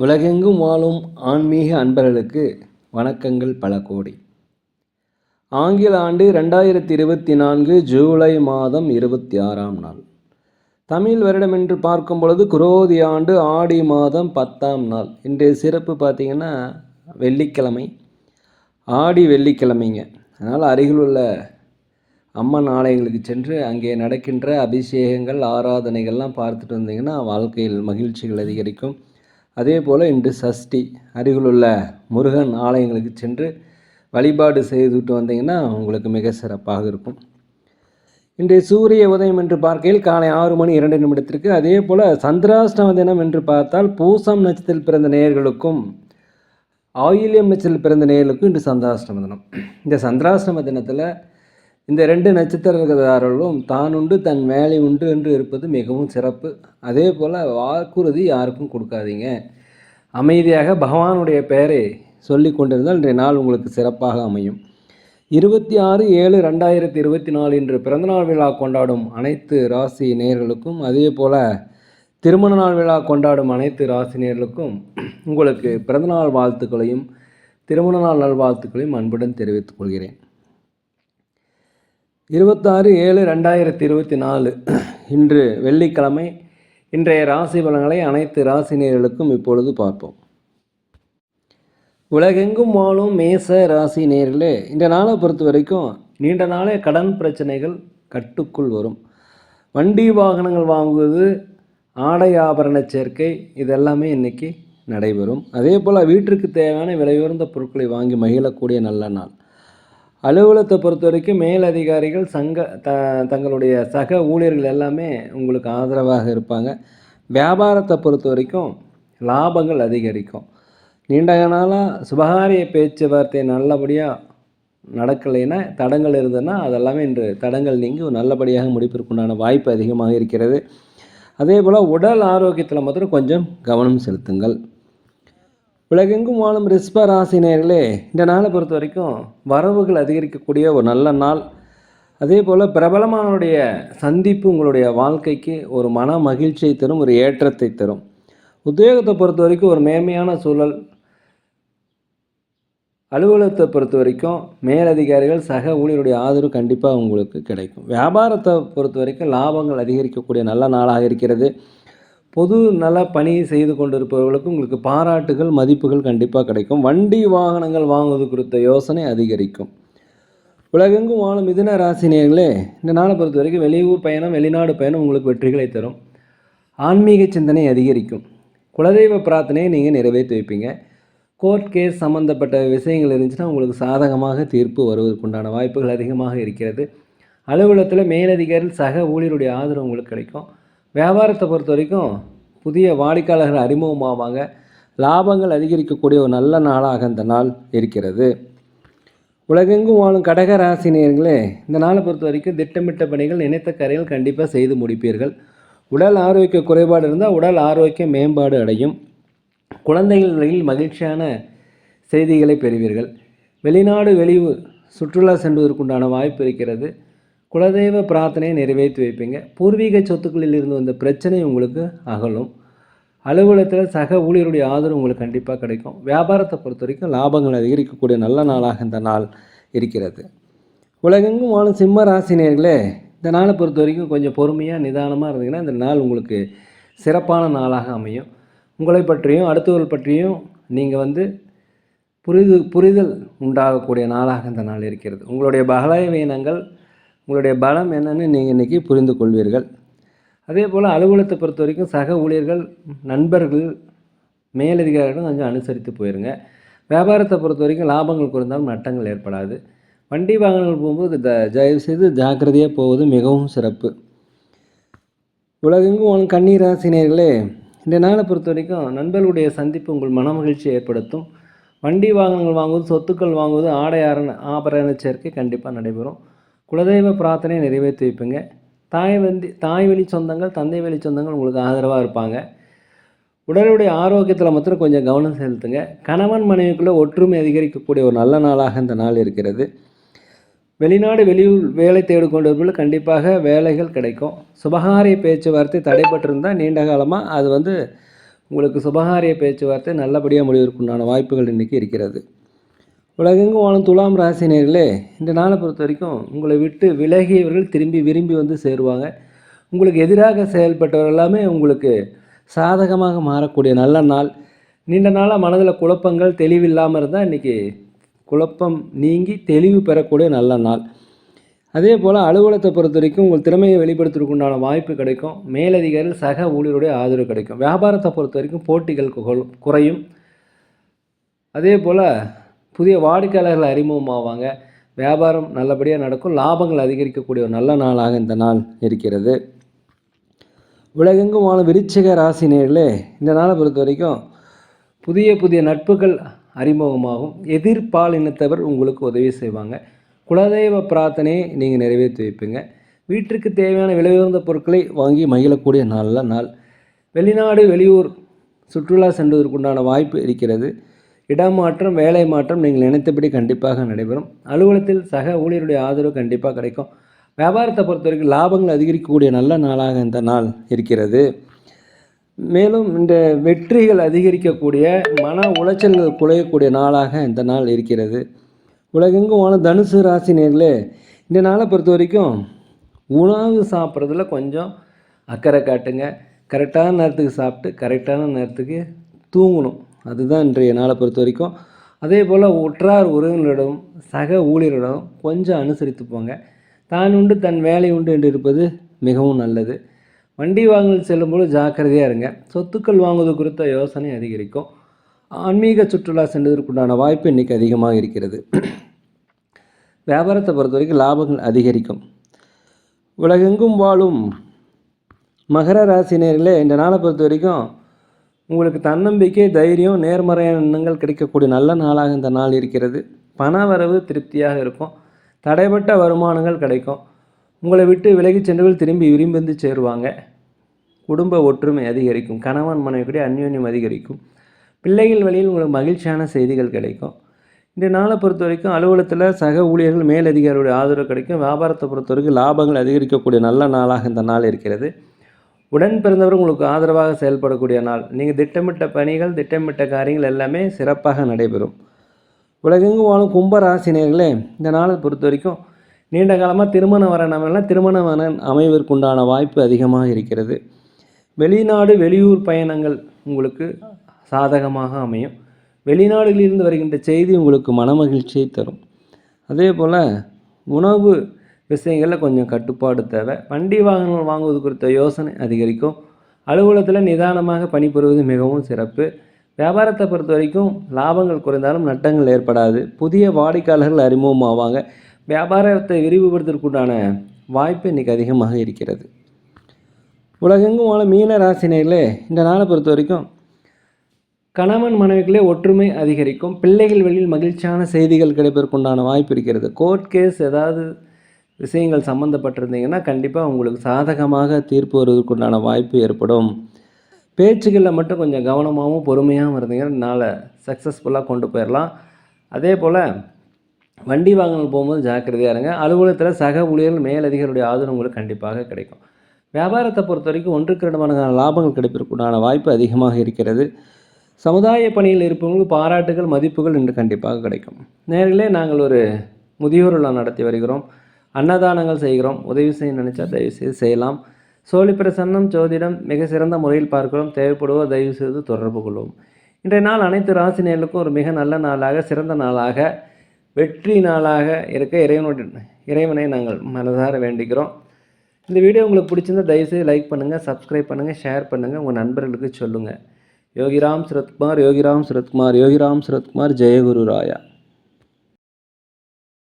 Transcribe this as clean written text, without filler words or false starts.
உலகெங்கும் வாழும் ஆன்மீக அன்பர்களுக்கு வணக்கங்கள் பல கோடி. ஆங்கில ஆண்டு 2024 ஜூலை மாதம் 26ஆம் நாள். தமிழ் வருடம் என்று பார்க்கும் பொழுது குரோதி ஆண்டு ஆடி மாதம் 10ஆம் நாள். இன்றைய சிறப்பு பார்த்திங்கன்னா வெள்ளிக்கிழமை, ஆடி வெள்ளிக்கிழமைங்க. அதனால் அருகில் உள்ள அம்மன் ஆலயங்களுக்கு சென்று அங்கே நடக்கின்ற அபிஷேகங்கள், ஆராதனைகள்லாம் பார்த்துட்டு வந்தீங்கன்னா வாழ்க்கையில் மகிழ்ச்சிகள் அதிகரிக்கும். அதே போல் இன்று சஷ்டி, அருகிலுள்ள முருகன் ஆலயங்களுக்கு சென்று வழிபாடு செய்துவிட்டு வந்தீங்கன்னா உங்களுக்கு மிக சிறப்பாக இருக்கும். இன்றைய சூரிய உதயம் என்று பார்க்கையில் காலை 6:02 அதே போல் சந்திராஷ்டம தினம் என்று பார்த்தால் பூசம் நட்சத்திரத்தில் பிறந்த நேயர்களுக்கும் ஆயில்யம் நட்சத்திரத்தில் பிறந்த நேயர்களுக்கும் இன்று சந்திராஷ்டம தினம். இந்த சந்திராஷ்டம தினத்தில் இந்த 2 நட்சத்திரக்காரர்களும் தான் உண்டு தன் வேலை உண்டு என்று இருப்பது மிகவும் சிறப்பு. அதே போல் வாக்குறுதி யாருக்கும் கொடுக்காதீங்க. அமைதியாக பகவானுடைய பெயரை சொல்லி கொண்டிருந்தால் இன்றைய நாள் உங்களுக்கு சிறப்பாக அமையும். 26/7/2024 இன்று பிறந்தநாள் விழா கொண்டாடும் அனைத்து ராசி நேயர்களுக்கும், அதே போல் திருமண நாள் விழா கொண்டாடும் அனைத்து ராசி நேயர்களுக்கும் உங்களுக்கு பிறந்தநாள் வாழ்த்துக்களையும் திருமண நாள் நல்வாழ்த்துக்களையும் அன்புடன் தெரிவித்துக் கொள்கிறேன். 26/7/2024 இன்று வெள்ளிக்கிழமை. இன்றைய ராசி பலன்களை அனைத்து ராசினியர்களுக்கும் இப்பொழுது பார்ப்போம். உலகெங்கும் வாழும் மேச ராசி நேயர்களே, இந்த நாளை பொறுத்த வரைக்கும் நீண்ட நாளே கடன் பிரச்சனைகள் கட்டுக்குள் வரும். வண்டி வாகனங்கள் வாங்குவது, ஆடை ஆபரண சேர்க்கை, இதெல்லாமே இன்றைக்கி நடைபெறும். அதே போல் வீட்டிற்கு தேவையான விலையுயர்ந்த பொருட்களை வாங்கி மகிழக்கூடிய நல்ல நாள். அலுவலகத்தை பொறுத்த வரைக்கும் மேலதிகாரிகள் தங்களுடைய சக ஊழியர்கள் எல்லாமே உங்களுக்கு ஆதரவாக இருப்பாங்க. வியாபாரத்தை பொறுத்த வரைக்கும் லாபங்கள் அதிகரிக்கும். நீண்ட நாளாக சுபகாரிய பேச்சுவார்த்தை நல்லபடியாக நடக்கலைன்னா, தடங்கள் இருந்ததுன்னா அதெல்லாமே இன்று தடங்கள் நீங்கி நல்லபடியாக முடிப்பிற்குண்டான வாய்ப்பு அதிகமாக இருக்கிறது. அதே போல் உடல் ஆரோக்கியத்தில் மாத்திரம் கொஞ்சம் கவனம் செலுத்துங்கள். உலகெங்கும் வாழும் ரிஷப ராசி நேயர்களே, இந்த நாளை பொறுத்த வரைக்கும் வரவுகள் அதிகரிக்கக்கூடிய ஒரு நல்ல நாள். அதே போல் பிரபலமானுடைய சந்திப்பு உங்களுடைய வாழ்க்கைக்கு ஒரு மன மகிழ்ச்சியை தரும், ஒரு ஏற்றத்தை தரும். உத்தியோகத்தை பொறுத்த வரைக்கும் ஒரு மேன்மையான சூழல். அலுவலகத்தை பொறுத்த வரைக்கும் மேலதிகாரிகள் சக ஊழியருடைய ஆதரவு கண்டிப்பாக உங்களுக்கு கிடைக்கும். வியாபாரத்தை பொறுத்த வரைக்கும் லாபங்கள் அதிகரிக்கக்கூடிய நல்ல நாளாக இருக்கிறது. பொது நல பணி செய்து கொண்டிருப்பவர்களுக்கு உங்களுக்கு பாராட்டுகள், மதிப்புகள் கண்டிப்பாக கிடைக்கும். வண்டி வாகனங்கள் வாங்குவது குறித்த யோசனை அதிகரிக்கும். உலகெங்கும் வாழும் மிதுன ராசினியர்களே, இந்த நாளை பொறுத்த வரைக்கும் வெளியூர் பயணம், வெளிநாடு பயணம் உங்களுக்கு வெற்றிகளை தரும். ஆன்மீக சிந்தனை அதிகரிக்கும். குலதெய்வ பிரார்த்தனையை நீங்கள் நிறைவேற்றி வைப்பீங்க. கோர்ட் கேஸ் சம்மந்தப்பட்ட விஷயங்கள் இருந்துச்சுன்னா உங்களுக்கு சாதகமாக தீர்ப்பு வருவதற்குண்டான வாய்ப்புகள் அதிகமாக இருக்கிறது. அலுவலகத்தில் மேலதிகாரிகள் சக ஊழியருடைய ஆதரவு உங்களுக்கு கிடைக்கும். வியாபாரத்தை பொறுத்த வரைக்கும் புதிய வாடிக்கையாளர்கள் அறிமுகமாவாங்க. லாபங்கள் அதிகரிக்கக்கூடிய ஒரு நல்ல நாளாக இந்த நாள் இருக்கிறது. உலகெங்கும் வாழும் கடக ராசி நேயர்களே, இந்த நாளை பொறுத்த வரைக்கும் திட்டமிட்ட பணிகள், நினைத்த காரியங்கள் கண்டிப்பாக செய்து முடிப்பீர்கள். உடல் ஆரோக்கிய குறைபாடு இருந்தால் உடல் ஆரோக்கிய மேம்பாடு அடையும். குழந்தைகள் வழியில் மகிழ்ச்சியான செய்திகளை பெறுவீர்கள். வெளிநாடு வெளியூர் சுற்றுலா செல்வதற்குண்டான வாய்ப்பு இருக்கிறது. குலதெய்வ பிரார்த்தனையை நிறைவேற்றி வைப்பீங்க. பூர்வீக சொத்துக்களில் இருந்து வந்த பிரச்சனை உங்களுக்கு அகலும். அலுவலகத்தில் சக ஊழியருடைய ஆதரவு உங்களுக்கு கண்டிப்பாக கிடைக்கும். வியாபாரத்தை பொறுத்த வரைக்கும் லாபங்கள் அதிகரிக்கக்கூடிய நல்ல நாளாக இந்த நாள் இருக்கிறது. உலகெங்கும் வாழும் சிம்ம ராசினியர்களே, இந்த நாளை பொறுத்த வரைக்கும் கொஞ்சம் பொறுமையாக நிதானமாக இருந்தீங்கன்னா இந்த நாள் உங்களுக்கு சிறப்பான நாளாக அமையும். உங்களை பற்றியும் அடுத்தவர்கள் பற்றியும் நீங்கள் புரிதல் உண்டாகக்கூடிய நாளாக இந்த நாள் இருக்கிறது. உங்களுடைய பலவீனங்கள், உங்களுடைய பலம் என்னன்னு நீங்கள் இன்றைக்கி புரிந்து கொள்வீர்கள். அதே போல் அலுவலகத்தை பொறுத்த வரைக்கும் சக ஊழியர்கள், நண்பர்கள், மேலதிகாரிகளும் கொஞ்சம் அனுசரித்து போயிருங்க. வியாபாரத்தை பொறுத்த வரைக்கும் லாபங்கள் குறைந்தாலும் நட்டங்கள் ஏற்படாது. வண்டி வாகனங்கள் போகும்போது தயவுசெய்து ஜாக்கிரதையாக போவது மிகவும் சிறப்பு. உலகெங்கும் கன்னி ராசினியர்களே, இந்த நாளை பொறுத்த வரைக்கும் நண்பர்களுடைய சந்திப்பு உங்கள் மன மகிழ்ச்சியை ஏற்படுத்தும். வண்டி வாகனங்கள் வாங்குவது, சொத்துக்கள் வாங்குவது, ஆடை ஆபரண சேர்க்கை கண்டிப்பாக நடைபெறும். குலதெய்வ பிரார்த்தனையை நிறைவேற்றி வைப்பீங்க. தாய் வழி சொந்தங்கள், தந்தை வழி சொந்தங்கள் உங்களுக்கு ஆதரவாக இருப்பாங்க. உடலுடைய ஆரோக்கியத்தில் மாத்திரம் கொஞ்சம் கவனம் செலுத்துங்க. கணவன் மனைவிக்குள்ளே ஒற்றுமை அதிகரிக்கக்கூடிய ஒரு நல்ல நாளாக இந்த நாள் இருக்கிறது. வெளிநாடு வெளியூர் வேலை தேடிக்கொண்டவர்கள் கண்டிப்பாக வேலைகள் கிடைக்கும். சுபகாரிய பேச்சுவார்த்தை தடைபட்டிருந்தால் நீண்ட காலமாக அது உங்களுக்கு சுபகாரிய பேச்சுவார்த்தை நல்லபடியாக முடிவதற்குண்டான வாய்ப்புகள் இன்றைக்கி இருக்கிறது. உலகெங்கும் வாழும் துலாம் ராசினியர்களே, இந்த நாளை பொறுத்த வரைக்கும் உங்களை விட்டு விலகியவர்கள் திரும்பி விரும்பி வந்து சேருவாங்க. உங்களுக்கு எதிராக செயல்பட்டவர் எல்லாமே உங்களுக்கு சாதகமாக மாறக்கூடிய நல்ல நாள். நீண்ட நாளாக மனதில் குழப்பங்கள் தெளிவில்லாமல் இருந்தால் இன்றைக்கி குழப்பம் நீங்கி தெளிவு பெறக்கூடிய நல்ல நாள். அதே போல் அலுவலகத்தை பொறுத்த வரைக்கும் உங்கள் திறமையை வெளிப்படுத்துறதுக்கு உண்டான வாய்ப்பு கிடைக்கும். மேலதிகாரிகள் சக ஊழியருடைய ஆதரவு கிடைக்கும். வியாபாரத்தை பொறுத்த வரைக்கும் போட்டிகள் குறையும். அதே போல் புதிய வாடிக்கையாளர்கள் அறிமுகமாவாங்க. வியாபாரம் நல்லபடியாக நடக்கும். லாபங்கள் அதிகரிக்கக்கூடிய ஒரு நல்ல நாளாக இந்த நாள் இருக்கிறது. உலகெங்கும் வாழும் விருச்சிக ராசினியர்களே, இந்த நாளை பொறுத்த வரைக்கும் புதிய நட்புகள் அறிமுகமாகும். எதிர்பால் இனத்தவர் உங்களுக்கு உதவி செய்வாங்க. குலதெய்வ பிரார்த்தனையை நீங்கள் நிறைவேற்றி வைப்பீங்க. வீட்டிற்கு தேவையான விலை உயர்ந்த பொருட்களை வாங்கி மகிழக்கூடிய நல்ல நாள். வெளிநாடு வெளியூர் சுற்றுலா செல்வதற்குண்டான வாய்ப்பு இருக்கிறது. இடமாற்றம் வேலை மாற்றம் நீங்கள் நினைத்தபடி கண்டிப்பாக நடைபெறும். அலுவலகத்தில் சக ஊழியருடைய ஆதரவு கண்டிப்பாக கிடைக்கும். வியாபாரத்தை பொறுத்த வரைக்கும் லாபங்கள் அதிகரிக்கக்கூடிய நல்ல நாளாக இந்த நாள் இருக்கிறது. மேலும் இந்த வெற்றிகள் அதிகரிக்கக்கூடிய மன உளைச்சல்கள் குறையக்கூடிய நாளாக இந்த நாள் இருக்கிறது. உலகெங்கும் வாழும் தனுசு ராசினியர்களே, இந்த நாளை பொறுத்த வரைக்கும் உணவு சாப்பிட்றதுல கொஞ்சம் அக்கறை காட்டுங்க. கரெக்டான நேரத்துக்கு சாப்பிட்டு கரெக்டான நேரத்துக்கு தூங்கணும். அதுதான் இன்றைய நாளை பொறுத்த வரைக்கும். அதே போல் உற்றார் உறவினரிடம் சக ஊழியரிடம் கொஞ்சம் அனுசரித்து போங்க. தான் உண்டு தன் வேலை உண்டு என்று இருப்பது மிகவும் நல்லது. வண்டி வாங்கல் செல்லும்போது ஜாக்கிரதையாக இருங்க. சொத்துக்கள் வாங்குவது குறித்த யோசனை அதிகரிக்கும். ஆன்மீக சுற்றுலா சென்றதற்குண்டான வாய்ப்பு இன்றைக்கி அதிகமாக இருக்கிறது. வியாபாரத்தை பொறுத்த வரைக்கும் லாபங்கள் அதிகரிக்கும். உலகெங்கும் வாழும் மகர ராசினியர்களே, இந்த நாளை பொறுத்த வரைக்கும் உங்களுக்கு தன்னம்பிக்கை, தைரியம், நேர்மறையான எண்ணங்கள் கிடைக்கக்கூடிய நல்ல நாளாக இந்த நாள் இருக்கிறது. பண வரவு திருப்தியாக இருக்கும். தடைப்பட்ட வருமானங்கள் கிடைக்கும். உங்களை விட்டு விலகி சென்றவர்கள் திரும்பி விரும்பி வந்து சேருவாங்க. குடும்ப ஒற்றுமை அதிகரிக்கும். கணவன் மனைவியுடைய அந்யோன்யம் அதிகரிக்கும். பிள்ளைகள் வழியில் உங்களுக்கு மகிழ்ச்சியான செய்திகள் கிடைக்கும். இந்த நாளை பொறுத்த வரைக்கும் அலுவலகத்தில் சக ஊழியர்கள் மேலதிகாரியுடைய ஆதரவு கிடைக்கும். வியாபாரத்தை பொறுத்த வரைக்கும் லாபங்கள் அதிகரிக்கக்கூடிய நல்ல நாளாக இந்த நாள் இருக்கிறது. உடன் பிறந்தவர் உங்களுக்கு ஆதரவாக செயல்படக்கூடிய நாள். நீங்கள் திட்டமிட்ட பணிகள், திட்டமிட்ட காரியங்கள் எல்லாமே சிறப்பாக நடைபெறும். உலகெங்கும் வாழும் கும்பராசினியர்களே, இந்த நாளை பொறுத்த வரைக்கும் நீண்ட காலமாக திருமணம் வரணும் திருமணம் அமைவதற்குண்டான வாய்ப்பு அதிகமாக இருக்கிறது. வெளிநாடு வெளியூர் பயணங்கள் உங்களுக்கு சாதகமாக அமையும். வெளிநாடுகளிலிருந்து வருகின்ற செய்தி உங்களுக்கு மனமகிழ்ச்சியை தரும். அதே போல் உணவு விஷயங்களில் கொஞ்சம் கட்டுப்பாடு தேவை. வண்டி வாகனங்கள் வாங்குவது குறித்த யோசனை அதிகரிக்கும். அலுவலகத்தில் நிதானமாக பணிபுரிவது மிகவும் சிறப்பு. வியாபாரத்தை பொறுத்த வரைக்கும் லாபங்கள் குறைந்தாலும் நட்டங்கள் ஏற்படாது. புதிய வாடிக்கையாளர்கள் அறிமுகமாவாங்க. வியாபாரத்தை விரிவுபடுத்துவதற்குண்டான வாய்ப்பு இன்றைக்கி அதிகமாக இருக்கிறது. உலகெங்கும் வாழும் மீன ராசினியர்களே, இந்த நாளை பொறுத்த வரைக்கும் கணவன் மனைவிகளே ஒற்றுமை அதிகரிக்கும். பிள்ளைகள் வழியில் மகிழ்ச்சியான செய்திகள் கிடைப்பதற்குண்டான வாய்ப்பு இருக்கிறது. கோர்ட் கேஸ் ஏதாவது விஷயங்கள் சம்மந்தப்பட்டிருந்தீங்கன்னா கண்டிப்பாக உங்களுக்கு சாதகமாக தீர்ப்பு வருவதற்குண்டான வாய்ப்பு ஏற்படும். பேச்சுகளில் மட்டும் கொஞ்சம் கவனமாகவும் பொறுமையாகவும் இருந்தீங்கன்னா நாளை சக்ஸஸ்ஃபுல்லாக கொண்டு போயிடலாம். அதே போல் வண்டி வாகனம் போகும்போது ஜாக்கிரதையாக இருங்க. அலுவலகத்தில் சக ஊழியர்கள் மேலதிகாரியுடைய ஆதரவு உங்களுக்கு கண்டிப்பாக கிடைக்கும். வியாபாரத்தை பொறுத்த வரைக்கும் 1க்கு 2 மடங்கான லாபங்கள் கிடைப்பதற்குண்டான வாய்ப்பு அதிகமாக இருக்கிறது. சமுதாய பணியில் இருப்பவங்களுக்கு பாராட்டுகள், மதிப்புகள் இன்று கண்டிப்பாக கிடைக்கும். நேரிலே நாங்கள் ஒரு முதியோர் இல்லம் நடத்தி வருகிறோம். அன்னதானங்கள் செய்கிறோம். உதவி செய்ய நினைச்சா தயவுசெய்து செய்யலாம். சோழி பிரசன்னம் ஜோதிடம் மிக சிறந்த முறையில் பார்க்கிறோம். தேவைப்படுவோர் தயவுசெய்து தொடர்பு கொள்வோம். இன்றைய நாள் அனைத்து ராசினியர்களுக்கும் ஒரு மிக நல்ல நாளாக, சிறந்த நாளாக, வெற்றி நாளாக இருக்க இறைவனை நாங்கள் மனதார வேண்டிக்கிறோம். இந்த வீடியோ உங்களுக்கு பிடிச்சிருந்தால் தயவுசெய்து லைக் பண்ணுங்கள், சப்ஸ்கிரைப் பண்ணுங்கள், ஷேர் பண்ணுங்கள், உங்கள் நண்பர்களுக்கு சொல்லுங்கள். யோகிராம் சுரத்குமார், யோகிராம் சுரத்குமார், யோகிராம் சுரத்குமார், ஜெயகுரு ராயா.